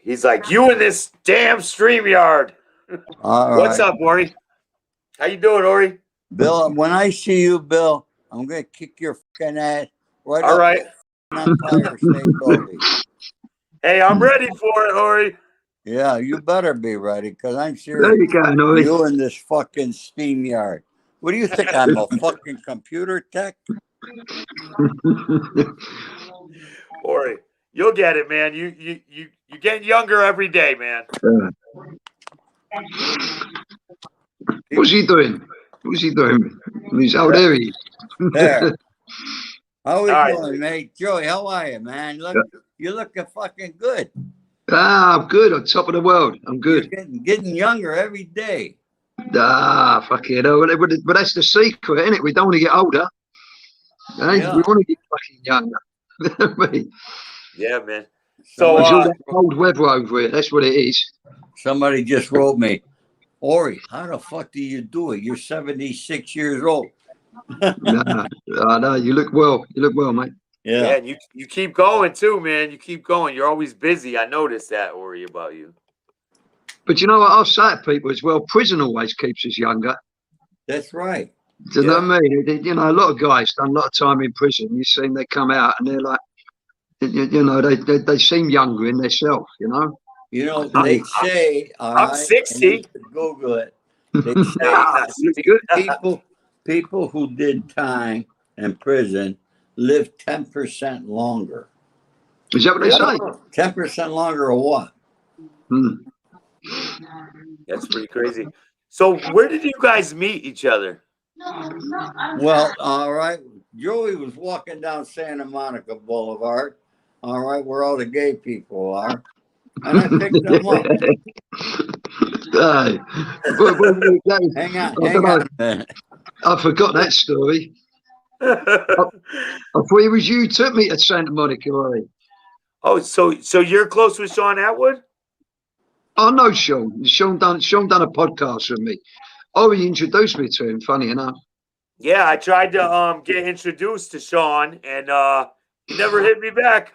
He's like, you in this damn StreamYard. All What's right. up, Ori? How you doing, Ori? Bill, when I see you, Bill, I'm going to kick your fucking ass right All up right. Empire State Building. Hey, I'm ready for it, Ori. Yeah, you better be ready because I'm There serious. you go, Ori. You in this fucking steam yard. What do you think? I'm a fucking computer tech? Ori, you'll get it, man. You getting younger every day, man. What's he doing? What's he doing? He's out there. He is. There. How we All right. doing, mate? Joey, how are you, man? Look, you're looking fucking good. I'm good. On top of the world. I'm good. You're getting younger every day. Fucking hell. But that's the secret, isn't it? We don't want to get older. Eh? Yeah. We want to get fucking younger. I mean, Yeah, man. it's So, all that cold weather over here. That's what it is. Somebody just wrote me, Ori, how the fuck do you do it? You're 76 years old. No, you look well. You look well, mate. yeah, and you keep going too, man. You keep going. You're always busy. I noticed that, Ori, about you. But you know what? I'll say to people as well. Prison always keeps us younger. That's right. Do you know what I mean? You know, a lot of guys done a lot of time in prison. You see them, they come out and they're like, you know, they seem younger in themselves, you know? You know, they say, I'm 60. Google it. They say people who did time in prison live 10% longer. Is that what they say? 10% longer or what? That's pretty crazy. So where did you guys meet each other? Well, all right. Joey was walking down Santa Monica Boulevard, all right, where all the gay people are. And I picked them up. Hang on. I forgot that story. I thought it was you took me to Santa Monica, Ori. Oh, so you're close with Sean Atwood? Oh no, Sean. Sean done a podcast with me. Ori introduced me to him, funny enough. Yeah, I tried to get introduced to Sean and he never hit me back.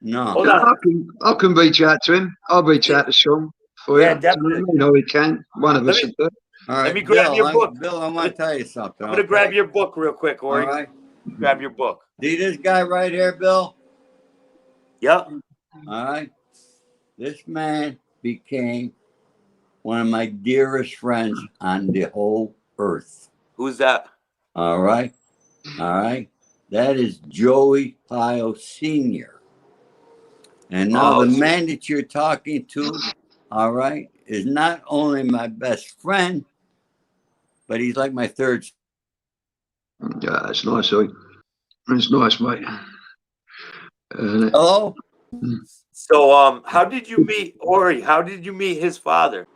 No. Hold on. I can reach out to him. I'll reach out to Sean for you. Definitely. You know he can. One of us will do it. All right, let me grab your book. Bill, I want to tell you something. I'm going to grab your book real quick, Ori. All right. Grab your book. See this guy right here, Bill? Yep. All right. This man became one of my dearest friends on the whole earth. Who's that? All right. All right. That is Joey Pyle Sr. And now the man that you're talking to, all right, is not only my best friend, but he's like my third. Yeah, it's nice, Ori. It's nice, mate. Hello? So, how did you meet Ori? How did you meet his father?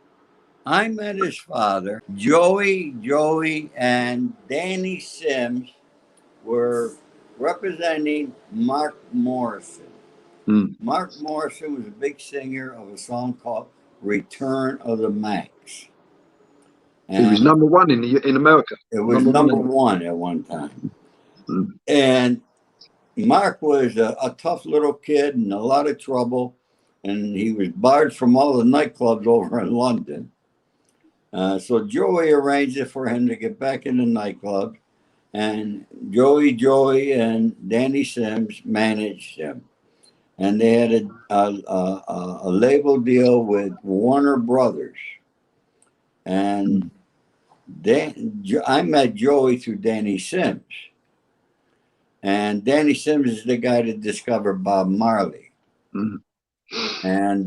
I met his father. Joey, and Danny Sims were representing Mark Morrison. Mark Morrison was a big singer of a song called Return of the Max. And he was number one in America. It was number one at one time. And Mark was a tough little kid and a lot of trouble. And he was barred from all the nightclubs over in London. So Joey arranged it for him to get back in the nightclub. And Joey and Danny Sims managed him. And they had a label deal with Warner Brothers. And I met Joey through Danny Sims. And Danny Sims is the guy that discovered Bob Marley. And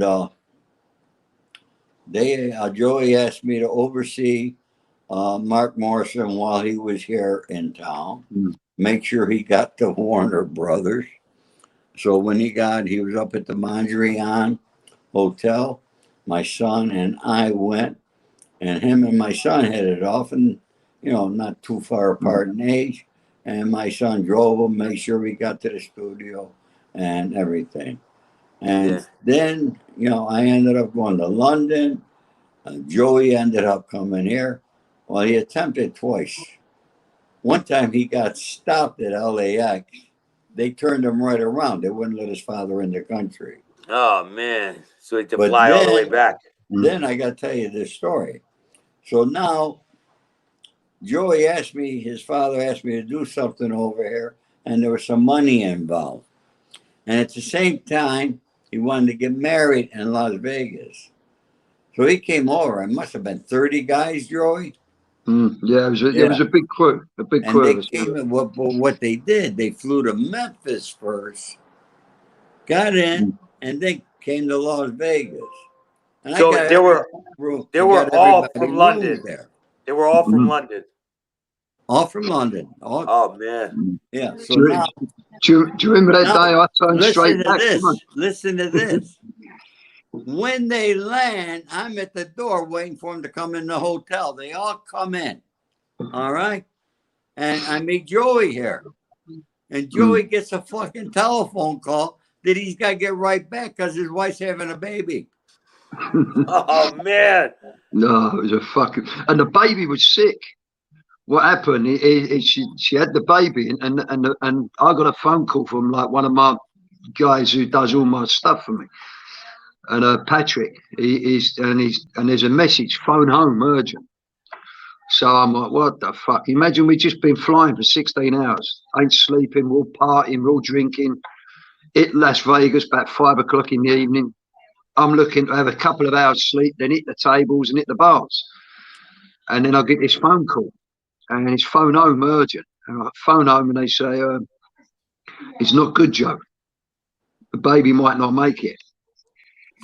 Joey asked me to oversee Mark Morrison while he was here in town. Make sure he got to Warner Brothers. So when he was up at the Mondrian Hotel. My son and I went, and him and my son headed off, and not too far apart in age. And my son drove him, made sure we got to the studio and everything. And then, I ended up going to London. Joey ended up coming here. Well, he attempted twice. One time he got stopped at LAX. They turned him right around. They wouldn't let his father in the country. Oh man, so he had to But fly all the way back. then I got to tell you this story. So now Joey asked me, his father asked me to do something over here, and there was some money involved. And at the same time, he wanted to get married in Las Vegas. So he came over. It must have been 30 guys, Joey. Yeah, it was a big crew. A big And crew they of us. came in, what they did, they flew to Memphis first, got in, and then came to Las Vegas. And I So got they were room. they I were got all everybody from rooms London. there. They were all from Mhm. London. All from London. All, Oh man. yeah. So Do you, now, do you remember that now day I turned straight listen to back? Come on. this. Listen to this. When they land, I'm at the door waiting for them to come in the hotel. They all come in. All right. And I meet Joey here. And Joey gets a fucking telephone call that he's got to get right back because his wife's having a baby. Oh man. No, it was a fucking. And the baby was sick. What happened? She had the baby, and I got a phone call from like one of my guys who does all my stuff for me, and Patrick. And there's a message: phone home, urgent. So I'm like, what the fuck? Imagine we just been flying for 16 hours, ain't sleeping, we're all partying, we're all drinking. Hit Las Vegas about 5 o'clock in the evening. I'm looking to have a couple of hours sleep, then hit the tables and hit the bars. And then I get this phone call, and it's phone home urgent. And I phone home, and they say, it's not good, Joe. The baby might not make it.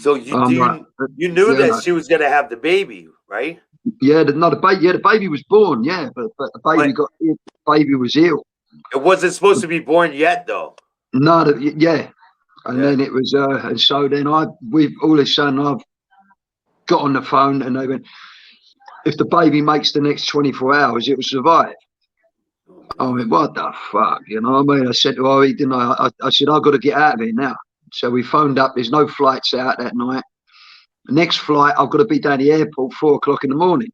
So Like, you knew yeah, that she was gonna have the baby, right? yeah, the baby was born, yeah, but the baby was ill. It wasn't supposed to be born yet, though. No, yeah. And Yeah. then it was, and so then we've all of a sudden I've got on the phone, and they went, if the baby makes the next 24 hours, it will survive. I mean, what the fuck, you know what I mean? I said to Ori, didn't I? I said, I've got to get out of here now. So we phoned up, there's no flights out that night. The next flight, I've got to be down the airport 4 o'clock in the morning.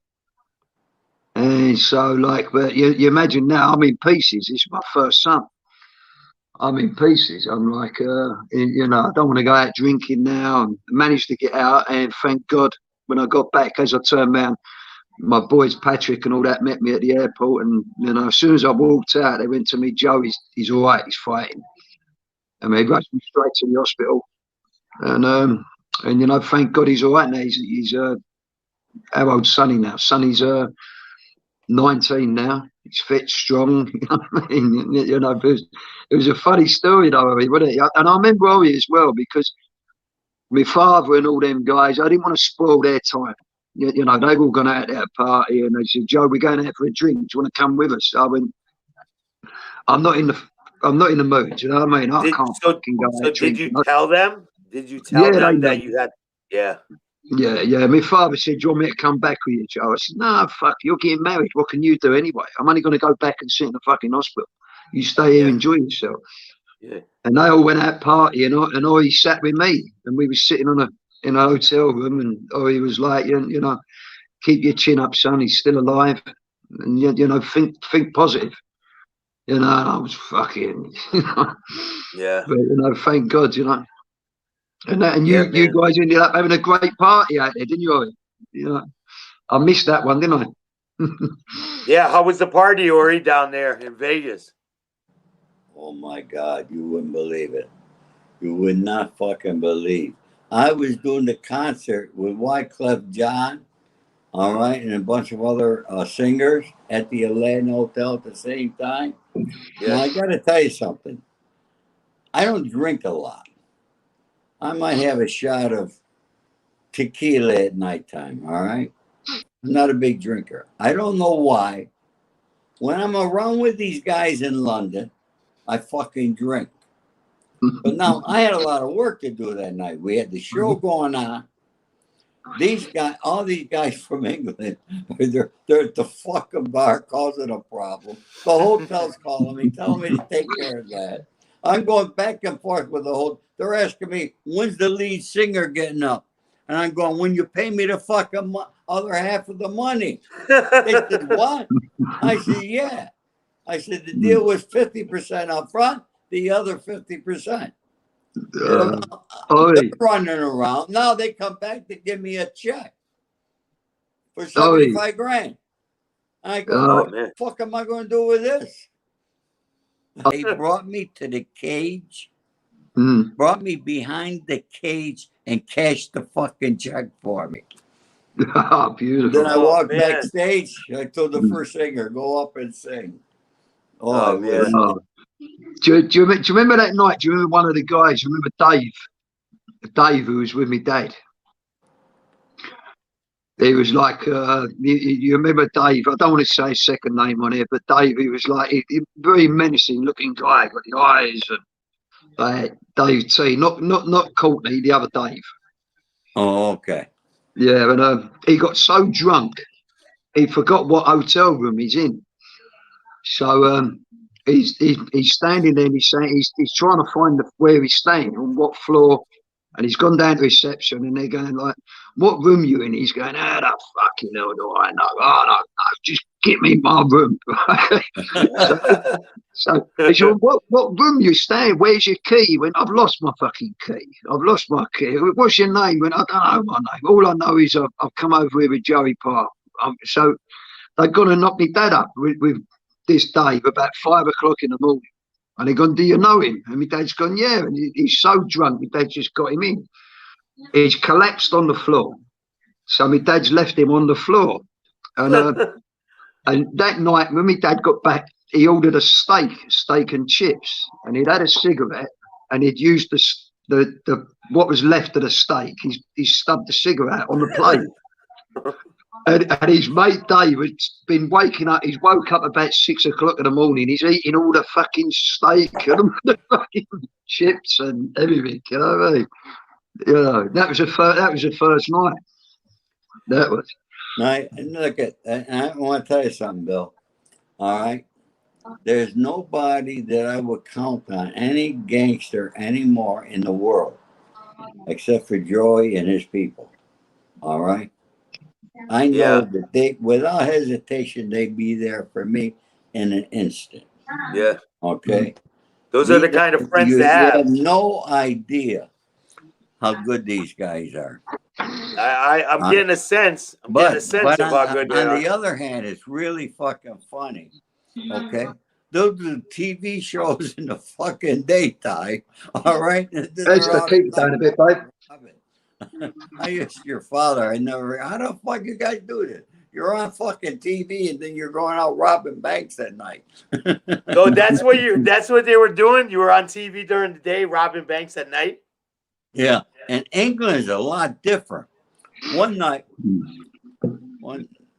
And so, like, but you imagine now, I'm in pieces. It's my first son. I'm in pieces. I'm like, you know, I don't want to go out drinking now. And managed to get out, and thank God, when I got back, as I turned around, my boys Patrick and all that met me at the airport, and you know, as soon as I walked out, they went to me, Joe, he's all right, he's fighting. And they rushed me straight to the hospital, and you know, thank God he's all right now. He's how old's Sonny now? Sonny's 19 now. He's fit, strong. You know what I mean? You know, it was a funny story though, wasn't it? And I remember Ori as well, because my father and all them guys, I didn't want to spoil their time. You know, they've all gone out at a party, and they said, Joe, we're going out for a drink. Do you want to come with us? I went, I'm not in the mood. Do you know what I mean? I can't fucking go out So drinking. did you tell them? Did you tell Yeah, them they that know. you had? Yeah. Yeah. My father said, do you want me to come back with you, Joe? I said, no, fuck, you're getting married. What can you do anyway? I'm only going to go back and sit in the fucking hospital. You stay here, enjoy yourself. Yeah. And they all went out partying, and Ori sat with me, and we were sitting in a hotel room, and Ori was like, you know, keep your chin up, son. He's still alive, and you know, think positive. You know, I was fucking, you know. Yeah. But you know, thank God, you know. And Yeah, you man. guys ended up having a great party out there, didn't you, Ori? You know, I missed that one, didn't I? Yeah. How was the party, Ori, down there in Vegas? Oh my God, you wouldn't believe it. You would not fucking believe. I was doing the concert with Wyclef John, all right, and a bunch of other singers at the Aladdin Hotel at the same time. Yeah. Now, I got to tell you something. I don't drink a lot. I might have a shot of tequila at nighttime, all right? I'm not a big drinker. I don't know why. When I'm around with these guys in London, I fucking drink. But now I had a lot of work to do that night. We had the show going on. These guys, all these guys from England, they're at the fucking bar causing a problem. The hotel's calling me, telling me to take care of that. I'm going back and forth with the whole. They're asking me, when's the lead singer getting up? And I'm going, when you pay me the fucking other half of the money. They said, what? I said, yeah. I said, the deal was 50% up front, the other 50%. They're Oi, running around. Now they come back to give me a check for oi, 75 grand. I go, Oh what man. the fuck am I going to do with this? They brought me to the cage, brought me behind the cage, and cashed the fucking check for me. beautiful. Then I Oh, walked man. backstage. I told the first singer, go up and sing. Oh, Oh, I wish. man. Oh. Do you remember that night? Do you remember one of the guys? You remember Dave? Dave, who was with me dad. He was like, you remember Dave? I don't want to say his second name on here, but Dave, he was like he very menacing looking guy, got the eyes and Dave T, not Courtney, the other Dave. Oh, okay. Yeah, and he got so drunk he forgot what hotel room he's in. So he's standing there and he's saying he's trying to find where he's staying, on what floor, and he's gone down to reception and they're going like, what room you in? He's going, how the fucking hell do I know? Oh no, just get me my room. so he said, what room you staying? Where's your key? He went, I've lost my fucking key. I've lost my key. What's your name? He went, I don't know my name. All I know is I've come over here with Joey Park. So they've gone and knocked me dad up with this Dave about 5 o'clock in the morning. And they gone, do you know him? And my dad's gone, yeah. And he's so drunk, my dad just got him in. He's collapsed on the floor. So my dad's left him on the floor. And and that night, when my dad got back, he ordered a steak and chips. And he'd had a cigarette and he'd used the what was left of the steak. He stubbed the cigarette on the plate. And his mate Dave has been waking up. He's woke up about 6 o'clock in the morning. He's eating all the fucking steak and the fucking chips and everything. You know what I mean? You know, that was the first night. That was. Now, look at, I want to tell you something, Bill. All right. There's nobody that I would count on, any gangster anymore in the world, except for Joey and his people. All right. I know that they, without hesitation, they'd be there for me in an instant. Yeah. Okay. Those are the kind of friends to You have. have no idea how good these guys are. I'm getting a sense. I'm getting a sense of how good they are. On the other hand, it's really fucking funny. Okay. They'll do TV shows in the fucking daytime. All right. Let's keep it down a bit, babe. I asked your father, how the fuck you guys do this? You're on fucking TV and then you're going out robbing banks at night. So that's what they were doing? You were on TV during the day, robbing banks at night? Yeah. And England's a lot different. One night,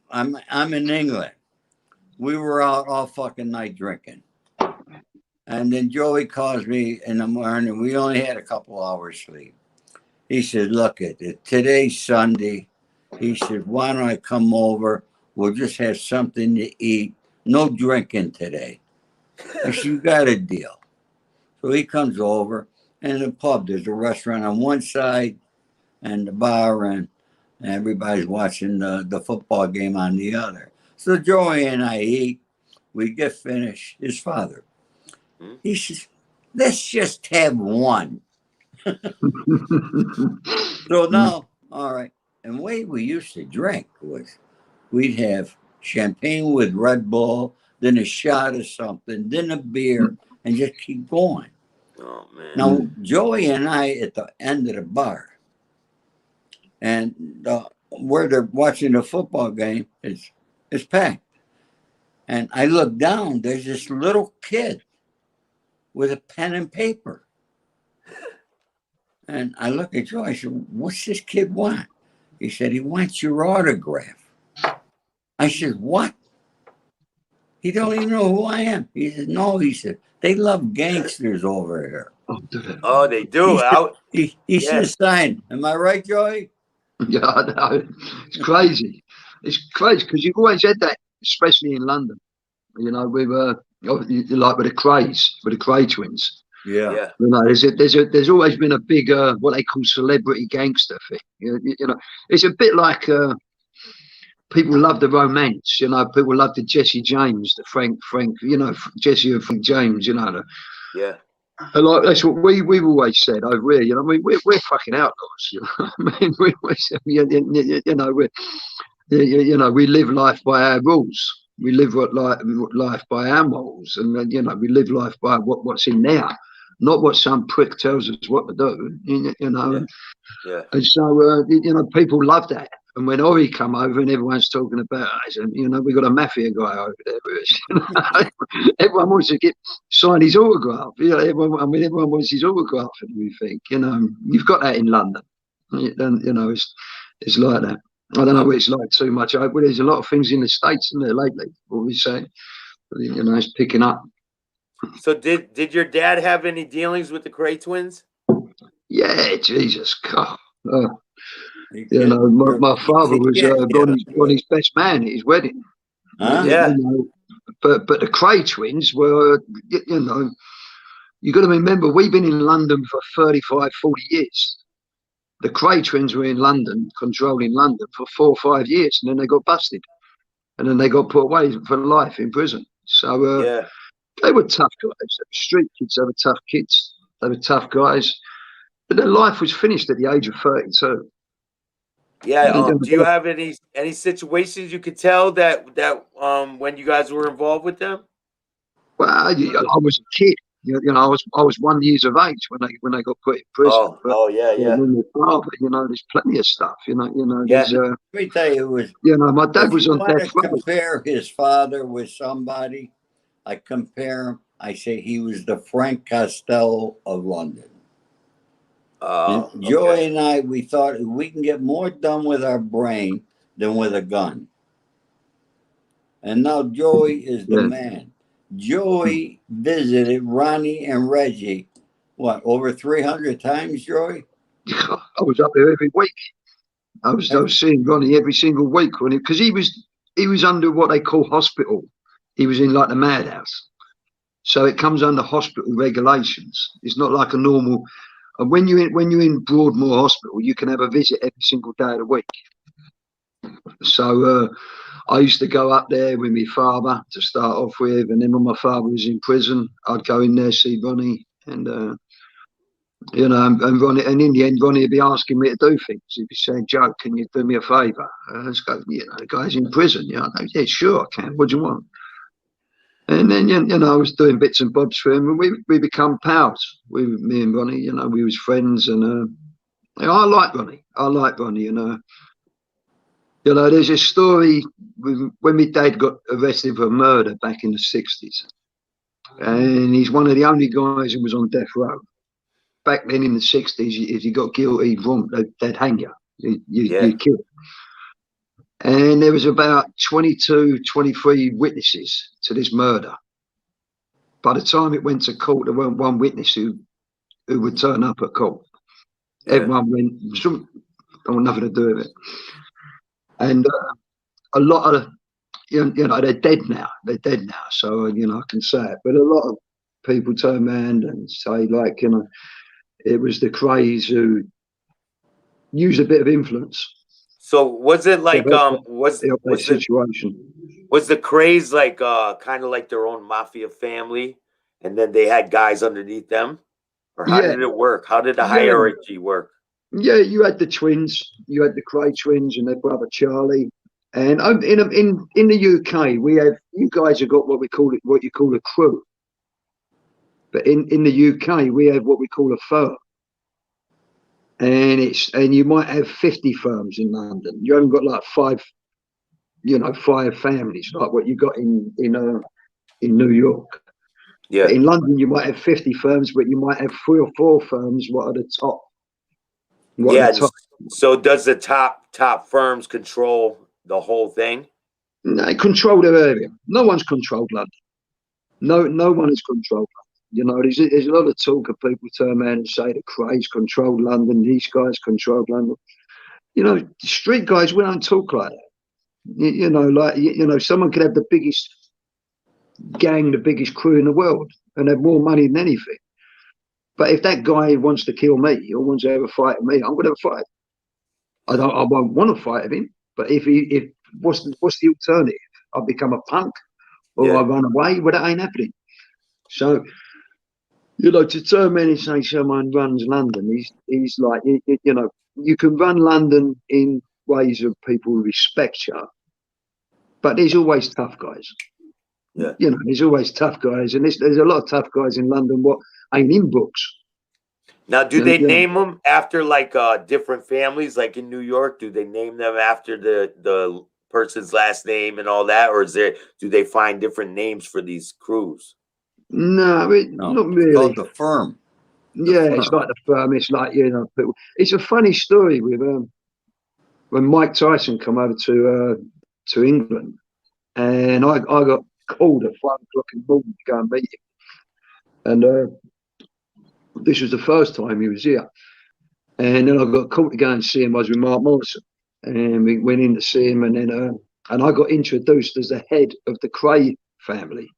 I'm in England. We were out all fucking night drinking. And then Joey calls me in the morning. We only had a couple hours sleep. He said, look at it. Today's Sunday. He said, why don't I come over? We'll just have something to eat. No drinking today. I said, you got a deal. So he comes over, and the pub, there's a restaurant on one side and the bar, and everybody's watching the football game on the other. So Joey and I eat. We get finished. His father. He says, let's just have one. So now, all right. And the way we used to drink was we'd have champagne with Red Bull, then a shot of something, then a beer, and just keep going. Oh, man. Now, Joey and I at the end of the bar, and where they're watching the football game is packed. And I look down, there's this little kid with a pen and paper. And I look at Joe, I said, what's this kid want? He said, he wants your autograph. I said, what? He don't even know who I am. He said, no. He said, they love gangsters over here. Oh, they do. He should sign. Am I right, Joey? Yeah, I know. It's crazy. It's crazy because you've always had that, especially in London. You know, with like with the Cray twins. Yeah. You know, there's always been a big what they call celebrity gangster thing. You know, it's a bit like people love the romance. You know, people love the Jesse James, the Frank. You know, Jesse and Frank James. You know, And like that's what we've always said over here. You know, I mean, we're fucking outlaws. You know, I mean, you know, you know, we live life by our rules. We live life by our morals, and you know, we live life by what's in there, not what some prick tells us what to do. You know, Yeah. and so you know, people love that. And when Ori come over and everyone's talking about, you know, we got a mafia guy over there. You know? Everyone wants to sign his autograph. You know, everyone wants his autograph and everything. You know, you've got that in London. You know, it's like that. I don't know what it's like too much. Well, there's a lot of things in the States, isn't there, lately? What we say, you know, it's picking up. So did your dad have any dealings with the Cray twins? Yeah, Jesus, God. You know, my father was Ronnie's best man at his wedding. Huh? Yeah. You know, but the Cray twins were, you know, you got to remember, we've been in London for 35, 40 years. The Cray twins were in London, controlling London for 4 or 5 years, and then they got busted. And then they got put away for life in prison. So they were tough guys. They were street kids. They were tough kids. They were tough guys. But their life was finished at the age of 32. Yeah. Do you have any situations you could tell that when you guys were involved with them? Well, I was a kid. You know, I was 1 year of age when they got put in prison. Yeah. My father, you know, there's plenty of stuff. You know, Yeah. there's. Let me tell you, You know, my dad was on death row. Compare his father with somebody. I compare him. I say he was the Frank Costello of London. Joey and I, we thought we can get more done with our brain than with a gun. And now Joey is the man. Joey visited Ronnie and Reggie, what, over 300 times, Joey? I was up there every week. I was seeing Ronnie every single week because he was under what they call hospital. He was in like the madhouse, so it comes under hospital regulations. It's not like a normal. And when you're in Broadmoor Hospital, you can have a visit every single day of the week. So I used to go up there with my father to start off with, and then when my father was in prison, I'd go in there, see Ronnie, and you know, and Ronnie, and in the end, Ronnie would be asking me to do things. He'd be saying, "Joe, can you do me a favour?" Let's go. You know, the guy's in prison. You know, yeah, sure, I can. What do you want? And then you know, I was doing bits and bobs for him, and we become pals. Me and Ronnie, you know, we was friends, and you know, I like Ronnie. You know, there's a story when my dad got arrested for murder back in the 60s, and he's one of the only guys who was on death row. Back then in the 60s, if you got guilty wrong, they'd hang you. You killed. And there was about 22, 23 witnesses to this murder. By the time it went to court, there weren't one witness who would turn up at court. Yeah. Everyone went, don't want nothing to do with it. And a lot of, you know, they're dead now. So, you know, I can say it. But a lot of people turn around and say, like, you know, it was the Crays who used a bit of influence. So was it like was the Crays like kind of like their own mafia family, and then they had guys underneath them, or how did it work? How did the hierarchy work? Yeah, you had the twins, you had the Cray twins and their brother Charlie, and in the UK you guys have got what you call a crew, but in the UK we have what we call a firm. And you might have 50 firms in London. You haven't got like five families like what you got in New York. Yeah. But in London, you might have 50 firms, but you might have 3 or 4 firms. What are the top? So does the top firms control the whole thing? No, they control their area. No one's controlled London. No one has controlled London. You know, there's a lot of talk of people turn around and say the Crays controlled London, these guys controlled London. You know, street guys, we don't talk like that. You know, like, you know, someone could have the biggest gang, the biggest crew in the world and have more money than anything. But if that guy wants to kill me or wants to have a fight with me, I'm going to have a fight. I won't want to fight with him. But if what's the alternative? I become a punk or I run away? Well, that ain't happening. So You know, to turn around and say someone runs London, he's like, you know, you can run London in ways of people respect you, but there's always tough guys. Yeah. You know, there's always tough guys, and there's a lot of tough guys in London what ain't in books. Now, do they name them after like different families, like in New York? Do they name them after the person's last name and all that, or do they find different names for these crews? No, not really. It's called the firm. It's like the firm. It's like, you know, people. It's a funny story with when Mike Tyson come over to England, and I got called at 5 o'clock in the morning to go and meet him, and this was the first time he was here, and then I got called to go and see him. I was with Mark Morrison, and we went in to see him, and then and I got introduced as the head of the Cray family.